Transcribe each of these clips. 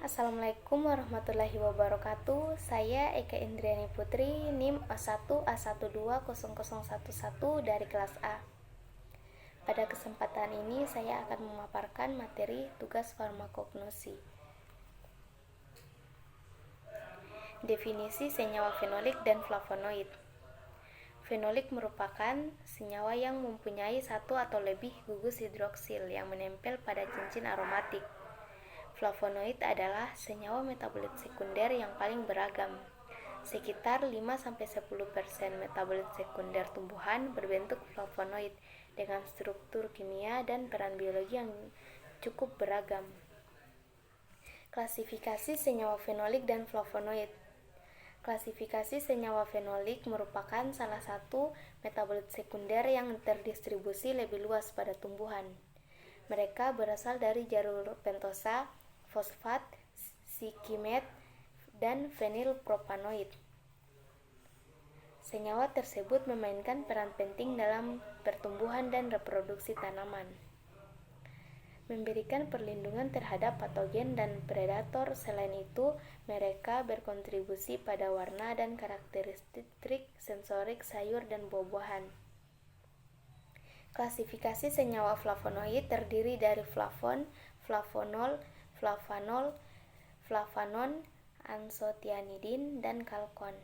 Assalamualaikum warahmatullahi wabarakatuh. Saya Eka Indriani Putri, NIM A1A1200011 dari kelas A. Pada kesempatan ini saya akan memaparkan materi tugas farmakognosi. Definisi senyawa fenolik dan flavonoid. Fenolik merupakan senyawa yang mempunyai satu atau lebih gugus hidroksil yang menempel pada cincin aromatik. Flavonoid adalah senyawa metabolit sekunder yang paling beragam. Sekitar 5-10% metabolit sekunder tumbuhan berbentuk flavonoid dengan struktur kimia dan peran biologi yang cukup beragam. Klasifikasi senyawa fenolik dan flavonoid. Klasifikasi senyawa fenolik merupakan salah satu metabolit sekunder yang terdistribusi lebih luas pada tumbuhan. Mereka berasal dari jalur pentosa, fosfat, sikimet, dan fenilpropanoid. Senyawa tersebut memainkan peran penting dalam pertumbuhan dan reproduksi tanaman, memberikan perlindungan terhadap patogen dan predator. Selain itu, mereka berkontribusi pada warna dan karakteristik sensorik sayur dan buah-buahan. Klasifikasi senyawa flavonoid terdiri dari flavon, flavonol, flavanol, flavanon, anthocyanidin, dan kalkon.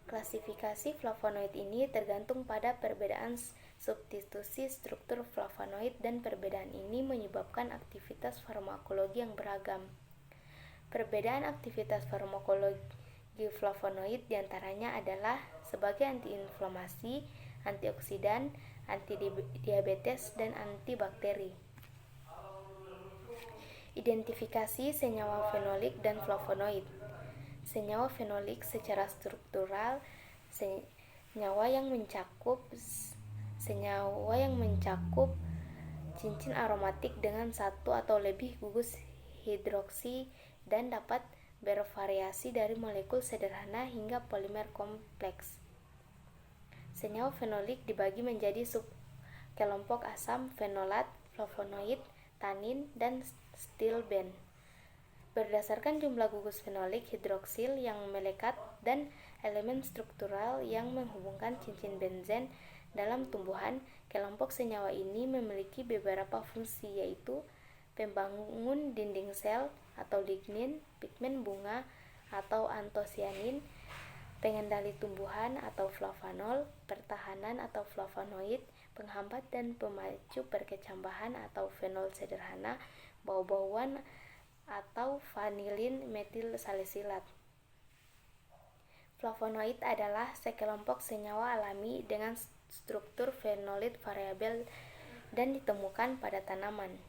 Klasifikasi flavonoid ini tergantung pada perbedaan substitusi struktur flavonoid, dan perbedaan ini menyebabkan aktivitas farmakologi yang beragam. Perbedaan aktivitas farmakologi flavonoid diantaranya adalah sebagai antiinflamasi, antioksidan, antidiabetes, dan antibakteri. Identifikasi senyawa fenolik dan flavonoid. Senyawa fenolik secara struktural senyawa yang mencakup cincin aromatik dengan satu atau lebih gugus hidroksi dan dapat bervariasi dari molekul sederhana hingga polimer kompleks. Senyawa fenolik dibagi menjadi subkelompok asam fenolat, flavonoid, tanin, dan stilben. Berdasarkan jumlah gugus fenolik hidroksil yang melekat dan elemen struktural yang menghubungkan cincin benzen dalam tumbuhan, kelompok senyawa ini memiliki beberapa fungsi, yaitu pembangun dinding sel atau lignin, pigmen bunga atau antosianin, pengendali tumbuhan atau flavanol, pertahanan atau flavonoid, penghambat dan pemacu perkecambahan atau fenol sederhana, bau-bauan atau vanilin metil salisilat. Flavonoid adalah sekelompok senyawa alami dengan struktur fenolit variabel dan ditemukan pada tanaman.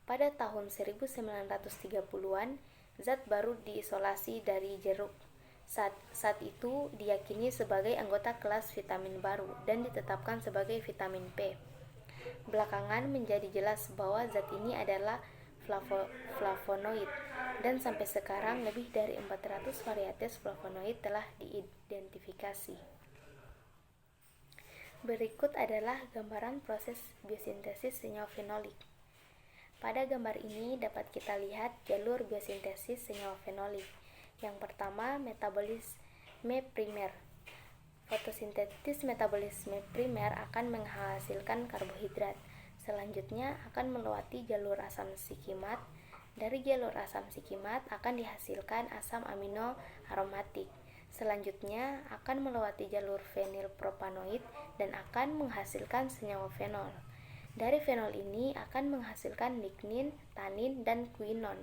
Pada tahun 1930-an, zat baru diisolasi dari jeruk. Saat itu diyakini sebagai anggota kelas vitamin baru dan ditetapkan sebagai vitamin P. Belakangan menjadi jelas bahwa zat ini adalah flavonoid, dan sampai sekarang lebih dari 400 varietas flavonoid telah diidentifikasi. Berikut adalah gambaran proses biosintesis senyawa fenolik. Pada gambar ini dapat kita lihat jalur biosintesis senyawa fenolik. Yang pertama, metabolisme primer. Fotosintesis metabolisme primer akan menghasilkan karbohidrat. Selanjutnya akan melewati jalur asam sikimat. Dari jalur asam sikimat akan dihasilkan asam amino aromatik. Selanjutnya akan melewati jalur fenilpropanoid dan akan menghasilkan senyawa fenol. Dari fenol ini akan menghasilkan lignin, tanin, dan quinon.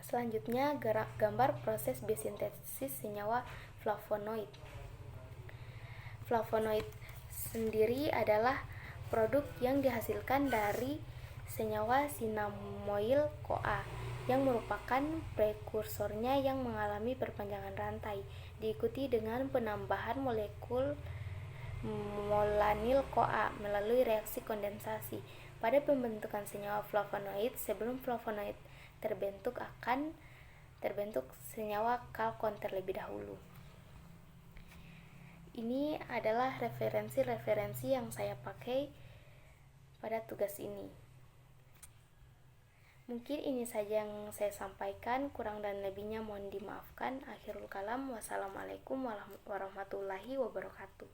Selanjutnya gambar proses biosintesis senyawa flavonoid. Flavonoid sendiri adalah produk yang dihasilkan dari senyawa sinamoyl-CoA yang merupakan prekursornya yang mengalami perpanjangan rantai, diikuti dengan penambahan molekul molanil-CoA melalui reaksi kondensasi. Pada pembentukan senyawa flavonoid, sebelum flavonoid terbentuk senyawa kalkon terlebih dahulu. Ini adalah referensi-referensi yang saya pakai pada tugas ini. Mungkin ini saja yang saya sampaikan, kurang dan lebihnya mohon dimaafkan. Akhirul kalam, wassalamualaikum warahmatullahi wabarakatuh.